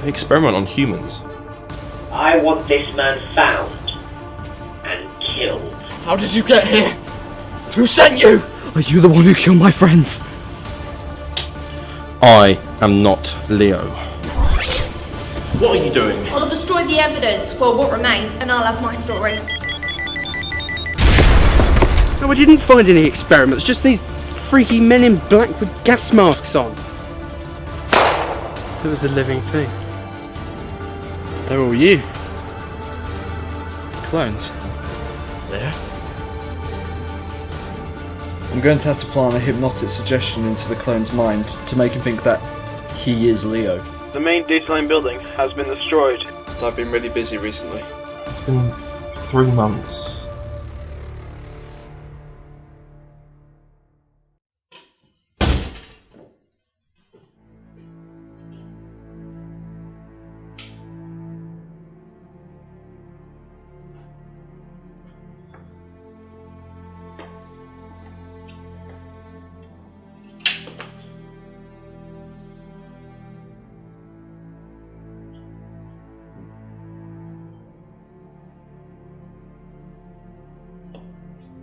experiment on humans. I want this man found and killed. How did you get here? Who sent you? Are you the one who killed my friends? I am not Leo. What are you doing? I'll destroy the evidence, well, what remains, and I'll have my story. No, I didn't find any experiments, just these freaky men in black with gas masks on. It was a living thing. They're all you. Clones. There. I'm going to have to plant a hypnotic suggestion into the clone's mind to make him think that he is Leo. The main dataline building has been destroyed. I've been really busy recently. It's been 3 months.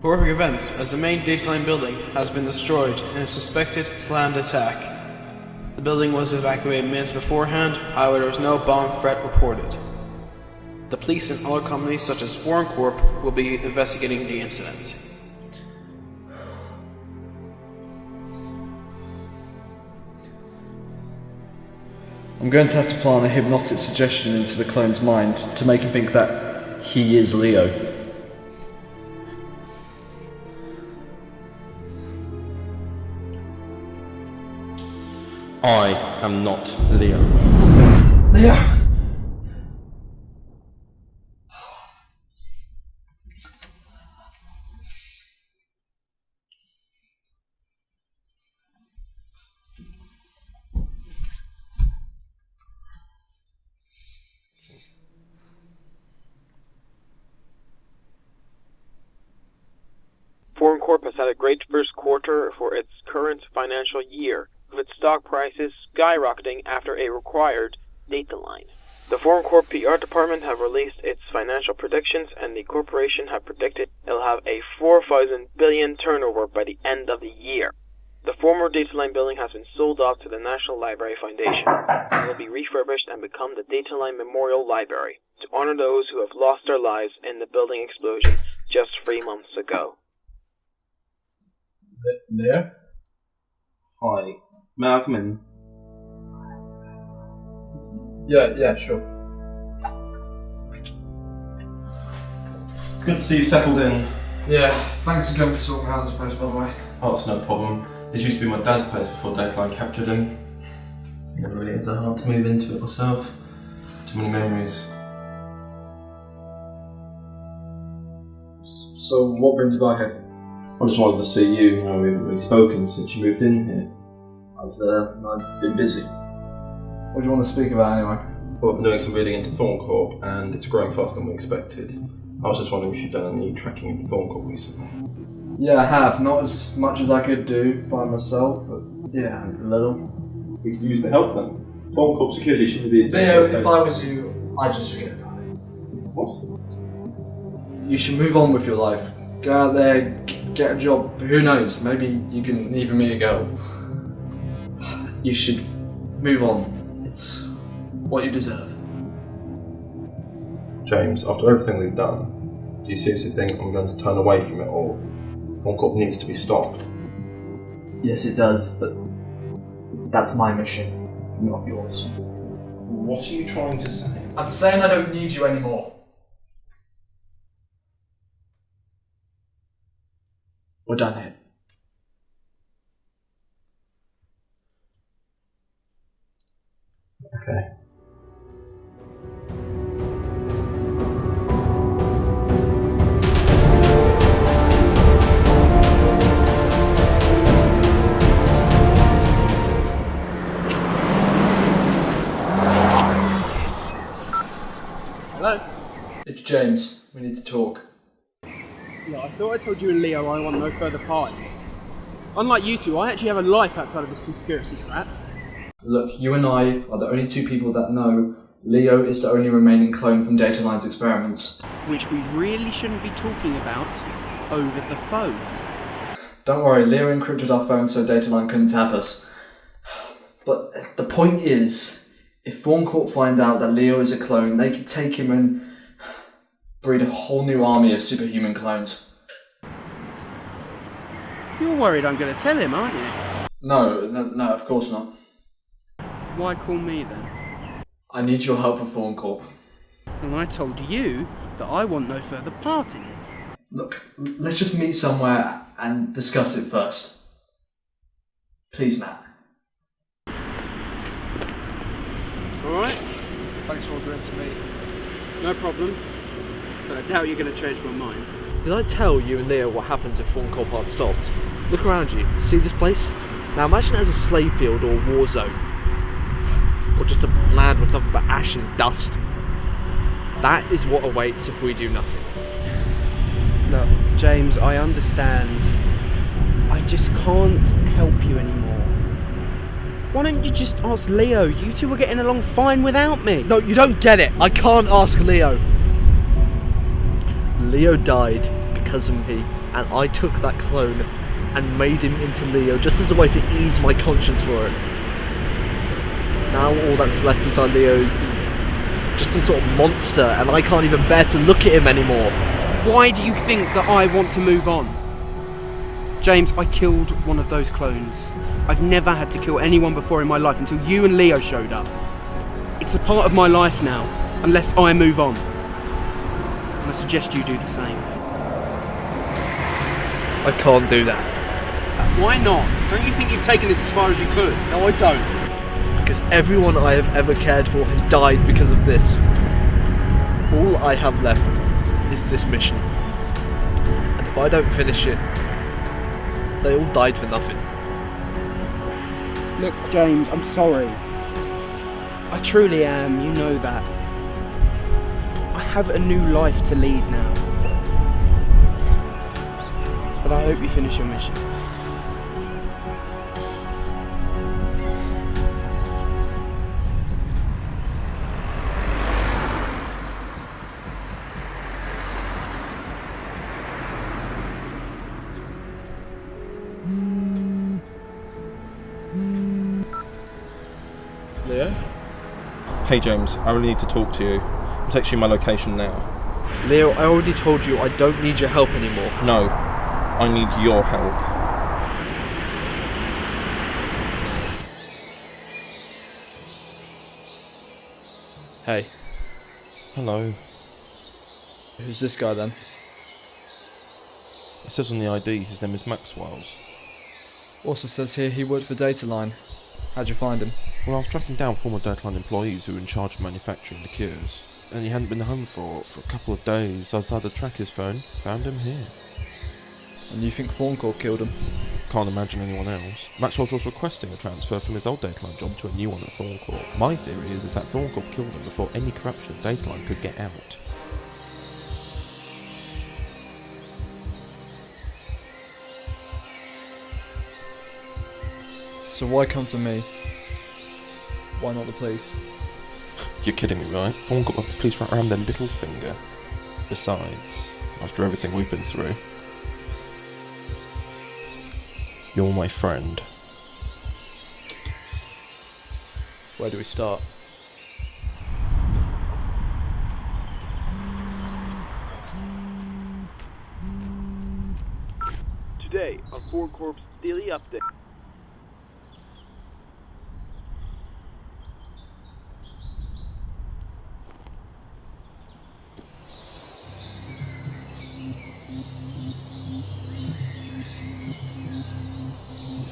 Horrific events as the main dataline building has been destroyed in a suspected planned attack. The building was evacuated minutes beforehand, however there was no bomb threat reported. The police and other companies such as Foreign Corp will be investigating the incident. I'm going to have to plant a hypnotic suggestion into the clone's mind to make him think that he is Leo. I am not Leo. Leo! Foreign Corp has had a great first quarter for its current financial year, with stock prices skyrocketing after a required data line. The Foreign Corp PR department have released its financial predictions, and the corporation have predicted it'll have a 4,000 billion turnover by the end of the year. The former Dataline building has been sold off to the National Library Foundation and will be refurbished and become the Dataline Memorial Library to honor those who have lost their lives in the building explosion just 3 months ago. Leo? Hi. May I come in? Yeah, sure. Good to see you settled in. Yeah, thanks again for sorting out this place, by the way. Oh, it's no problem. This used to be my dad's place before Dataline captured him. Never really had the heart to move into it myself. Too many memories. So, what brings you back here? I just wanted to see you. We haven't really spoken since you moved in here. I've been busy. What do you want to speak about anyway? Well, I've been doing some reading into Thorncorp, and it's growing faster than we expected. I was just wondering if you've done any tracking into Thorncorp recently. Yeah, I have. Not as much as I could do by myself, but yeah, a little. We could use the help then. Thorncorp security shouldn't be... Leo, if I was you, I'd just forget about it. What? You should move on with your life. Go out there, get a job. Who knows? Maybe you can even meet a girl. You should move on. It's what you deserve. James, after everything we've done, do you seriously think I'm going to turn away from it all? Thorncorp needs to be stopped. Yes, it does, but that's my mission, not yours. What are you trying to say? I'm saying I don't need you anymore. We're done here. Okay. Hello? It's James. We need to talk. Look, I thought I told you and Leo I want no further part in this. Unlike you two, I actually have a life outside of this conspiracy crap. Look, you and I are the only two people that know Leo is the only remaining clone from Dataline's experiments. Which we really shouldn't be talking about over the phone. Don't worry, Leo encrypted our phones so Dataline couldn't tap us. But the point is, if Thorn Corp find out that Leo is a clone, they could take him and breed a whole new army of superhuman clones. You're worried I'm going to tell him, aren't you? No, of course not. Why call me then? I need your help with Thorn Corp. And I told you that I want no further part in it. Look, let's just meet somewhere and discuss it first. Please, Matt. Alright? Thanks for agreeing to meet. No problem. But I doubt you're going to change my mind. Did I tell you and Leo what happens if Thorn Corp aren't stopped? Look around you. See this place? Now imagine it as a slave field or a war zone. Or just a land with nothing but ash and dust. That is what awaits if we do nothing. Look, James, I understand. I just can't help you anymore. Why don't you just ask Leo? You two were getting along fine without me. No, you don't get it. I can't ask Leo. Leo died because of me, and I took that clone and made him into Leo just as a way to ease my conscience for it. Now all that's left inside Leo is just some sort of monster, and I can't even bear to look at him anymore. Why do you think that I want to move on? James, I killed one of those clones. I've never had to kill anyone before in my life until you and Leo showed up. It's a part of my life now, unless I move on. And I suggest you do the same. I can't do that. Why not? Don't you think you've taken this as far as you could? No, I don't. Because everyone I have ever cared for has died because of this. All I have left is this mission. And if I don't finish it, they all died for nothing. Look, James, I'm sorry. I truly am, you know that. I have a new life to lead now. But I hope you finish your mission. Leo? Hey James, I really need to talk to you. I'm texting you my location now. Leo, I already told you I don't need your help anymore. No, I need your help. Hey. Hello. Who's this guy then? It says on the ID his name is Maxwell's. Also says here he worked for Dataline. How'd you find him? Well, I was tracking down former Dataline employees who were in charge of manufacturing the cures, and he hadn't been home for a couple of days, so I decided to track his phone, found him here. And you think Thorn Corp killed him? Can't imagine anyone else. Maxwell was requesting a transfer from his old Dataline job to a new one at Thorn Corp. My theory is that Thorn Corp killed him before any corruption of Dataline could get out. So why come to me? Why not the police? You're kidding me, right? Thorn Corp have the police right around their little finger. Besides, after everything we've been through, you're my friend. Where do we start? Today on Thorn Corp's Daily Update.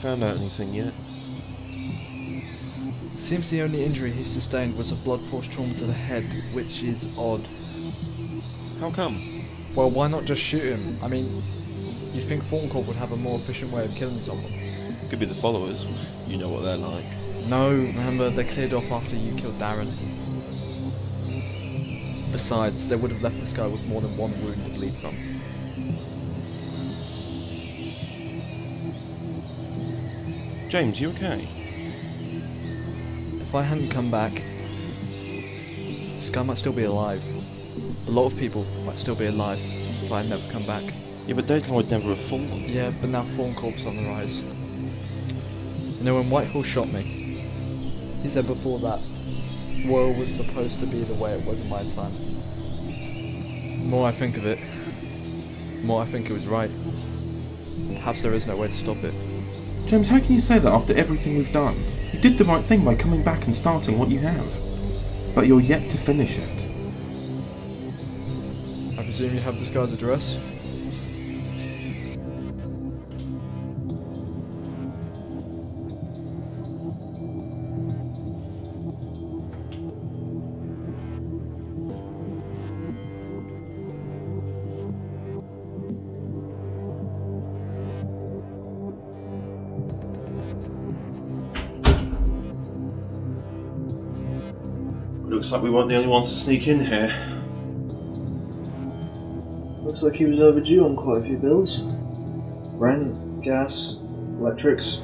Found out anything yet? Seems the only injury he sustained was a blood force trauma to the head, which is odd. How come? Well, why not just shoot him? I mean, you'd think Thorn Corp would have a more efficient way of killing someone. Could be the followers. You know what they're like. No, remember, they cleared off after you killed Darren. Besides, they would have left this guy with more than one wound to bleed from. James, you okay? if I hadn't come back, this guy might still be alive. A lot of people might still be alive if I had never come back. Yeah, but Dateline would never have fallen. Yeah, but now Fawn Corp's on the rise. You know, when Whitehall shot me, he said before that the world was supposed to be the way it was in my time. The more I think of it, the more I think it was right. Perhaps there is no way to stop it. James, how can you say that after everything we've done? You did the right thing by coming back and starting what you have. But you're yet to finish it. I presume you have this guy's address? Looks like we weren't the only ones to sneak in here. Looks like he was overdue on quite a few bills. Rent, gas, electrics.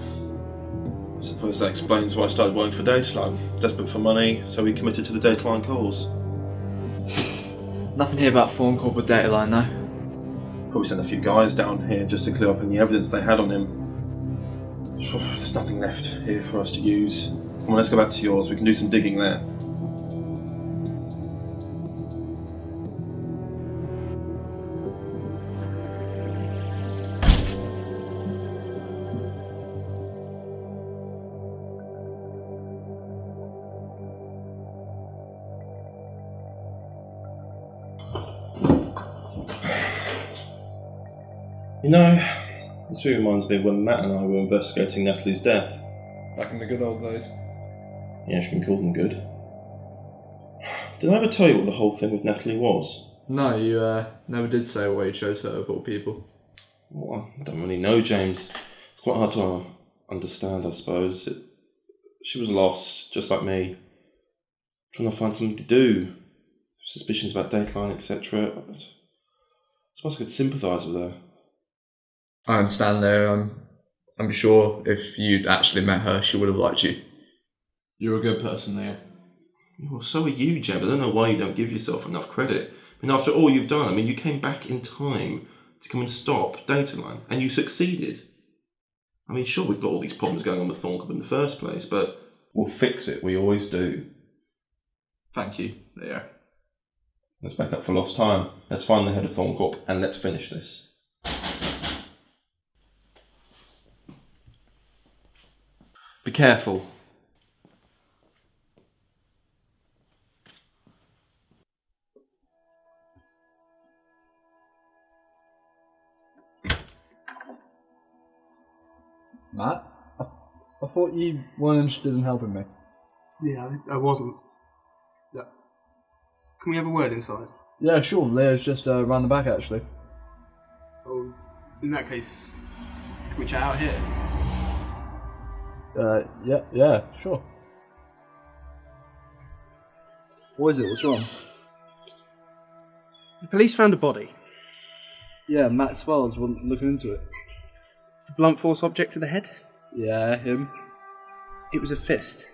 I suppose that explains why I started working for Dateline. Desperate for money, so we committed to the Dateline cause. Nothing here about Fawn Corp or Dateline, though. Probably sent a few guys down here just to clear up any evidence they had on him. There's nothing left here for us to use. Come on, let's go back to yours. We can do some digging there. You know, this really reminds me of when Matt and I were investigating Natalie's death. Back in the good old days. Yeah, you can call them good. Did I ever tell you what the whole thing with Natalie was? No, you never did say why you chose her of all people. Well, I don't really know, James. It's quite hard to understand, I suppose. She was lost, just like me. Trying to find something to do. Suspicions about Dateline, etc. I suppose I could sympathise with her. I understand there. I'm sure if you'd actually met her, she would have liked you. You're a good person, Leo. Well, so are you, Jeb. I don't know why you don't give yourself enough credit. I mean, after all you've done, I mean, you came back in time to come and stop Dateline, and you succeeded. I mean, sure, we've got all these problems going on with Thorncliffe in the first place, but we'll fix it. We always do. Thank you, Leo. Let's back up for lost time. Let's find the head of Thorncliffe, and let's finish this. Be careful. Matt? I thought you weren't interested in helping me. Yeah, I wasn't. Yeah. Can we have a word inside? Yeah, sure. Leo's just round the back, actually. Oh, in that case, can we chat out here? Yeah, sure. What is it? What's wrong? The police found a body. Yeah, Matt Swells were looking into it. A blunt force object to the head? Yeah, him. It was a fist.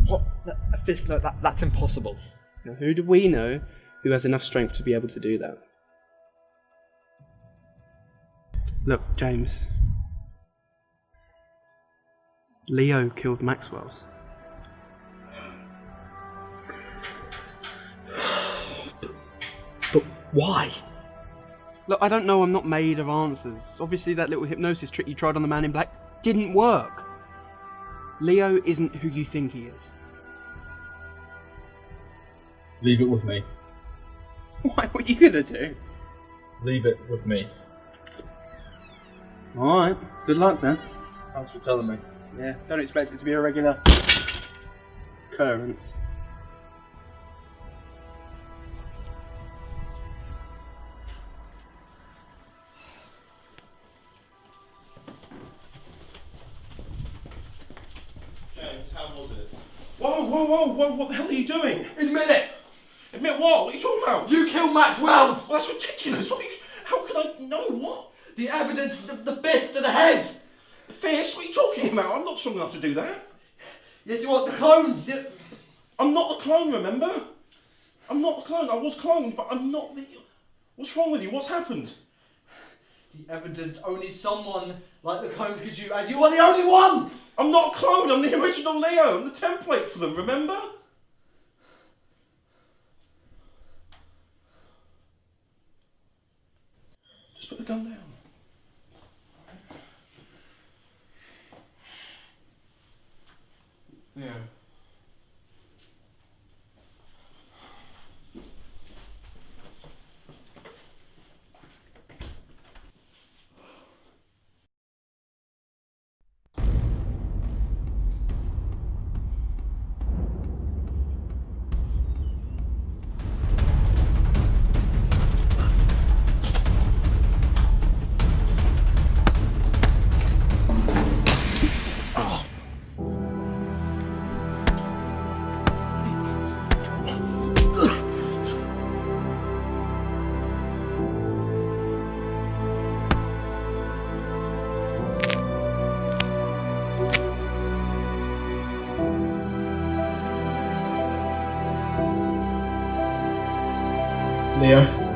What? A fist? No, that's impossible. Now, who do we know who has enough strength to be able to do that? Look, James. Leo killed Maxwell's. But why? Look, I don't know, I'm not made of answers. Obviously that little hypnosis trick you tried on the man in black didn't work. Leo isn't who you think he is. Leave it with me. Why? What are you gonna do? Leave it with me. Alright, good luck then. Thanks for telling me. Yeah, don't expect it to be a regular occurrence. James, how was it? Whoa, what the hell are you doing? Admit it! Admit what? What are you talking about? You killed Max Wells! Well, that's ridiculous. How could I know what? The evidence, the fist to the head! Fist? What are you talking about? I'm not strong enough to do that. Yes, you want the clones. I'm not the clone, remember? I'm not the clone. I was cloned, but I'm not the... What's wrong with you? What's happened? The evidence, only someone like the clones could you, and you are the only one! I'm not a clone, I'm the original Leo. I'm the template for them, remember? Just put the gun down. Yeah. Leo.